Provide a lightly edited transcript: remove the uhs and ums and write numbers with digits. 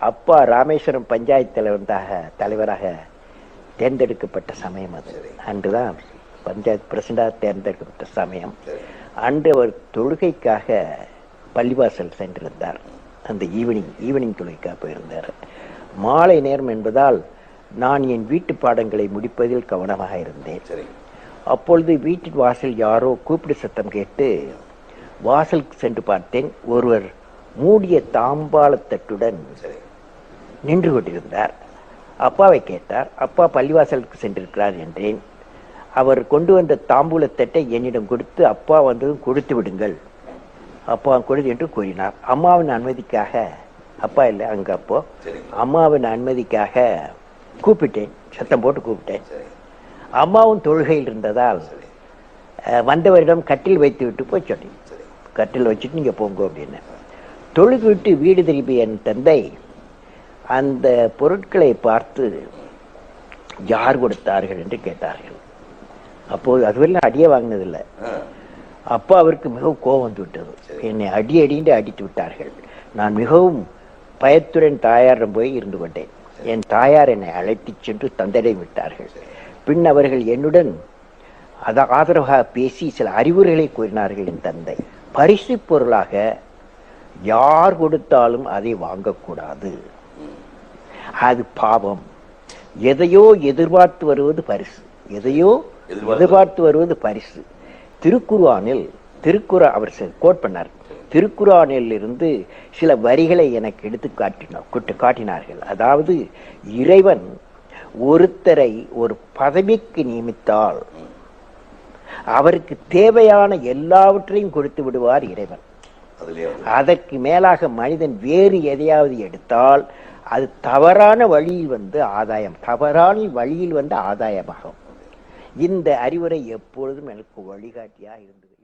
அப்பா ராமேஸ்வரம் பஞ்சாயத்து தலைவராக தேர்ந்தெடுக்கப்பட்ட சமயம் அது. அன்றுதான் பஞ்சாயத்து பிரசிடண்டாக தேர்ந்தெடுக்கப்பட்ட சமயம். அன்று அவர் தொழுகைக்காக பள்ளிவாசல் சென்றிருந்தார். அந்த ஈவினிங் தொழுகைக்காக போயிருந்தார். மாலை நேரம் என்பதால் நான் என் வீட்டு பாடங்களை முடிப்பதில் கவனமாக இருந்தேன். அப்பொழுது வீட்டு வாசல் யாரோ கூப்பிடு சத்தம் கேட்டு வாசலுக்கு சென்று பார்த்தேன். ஒருவர் மூடிய தாம்பாளத்தட்டுடன் நின்று கொண்டிருந்தார். அப்பாவை கேட்டார். அப்பா பள்ளிவாசலுக்கு சென்றிருக்கிறார் என்றேன். அவர் கொண்டு வந்த தாம்பூலத்தட்டை என்னிடம் கொடுத்து, அப்பா வந்ததும் கொடுத்து விடுங்கள், அப்பா கொடுத்து என்று கூறினார். அம்மாவின் அனுமதிக்காக, அப்பா இல்லை அங்க, அப்போ அம்மாவின் அனுமதிக்காக கூப்பிட்டேன், சத்தம் போட்டு கூப்பிட்டேன். அம்மாவும் தொழுகையில் இருந்ததால் வந்தவரிடம் கட்டில் வைத்து விட்டு போய் சொன்னேன், கட்டில் வச்சுட்டு நீங்க போங்க அப்படின்னு. தொழுகு விட்டு வீடு திரும்பிய என் தந்தை அந்த பொருட்களை பார்த்து யார் கொடுத்தார்கள் என்று கேட்டார்கள். அப்போது அதுவரை அடியே வாங்கினதில்லை. அப்பா அவருக்கு மிகவும் கோபம் வந்து விட்டது. என்னை அடின்னு அடித்து விட்டார்கள். நான் மிகவும் பயத்துடன் தாயாரிடம் போய் இருந்து கொண்டேன். என் தாயார் என்னை அழைத்து சென்று தந்தையிடம் விட்டார்கள். பின் அவர்கள் என்னுடன் ஆதரவாக பேசி சில அறிவுரைகளை கூறினார்கள். என் தந்தை, பரிசு பொருளாக யார் கொடுத்தாலும் அதை வாங்கக்கூடாது, அது பாவம். எதையோ எதிர்பார்த்து வருவது பரிசு, எதையோ எதிர்பார்த்து வருவது பரிசு. திருக்குர்ஆனில் அவர் கோட் பண்ணார். திருக்குர்ஆனில் இருந்து சில வரிகளை எனக்கு எடுத்து காட்டினார்கள். அதாவது, இறைவன் ஒருத்தரை ஒரு பதவிக்கு நியமித்தால் அவருக்கு தேவையான எல்லாவற்றையும் கொடுத்து விடுவார் இறைவன். அதற்கு மேலாக மனிதன் வேறு எதையாவது எடுத்தால் அது தவறான வழியில் வந்து ஆதாயமாகும். இந்த அறிவுரை எப்பொழுதும் எனக்கு வழிகாட்டியாக இருந்தது.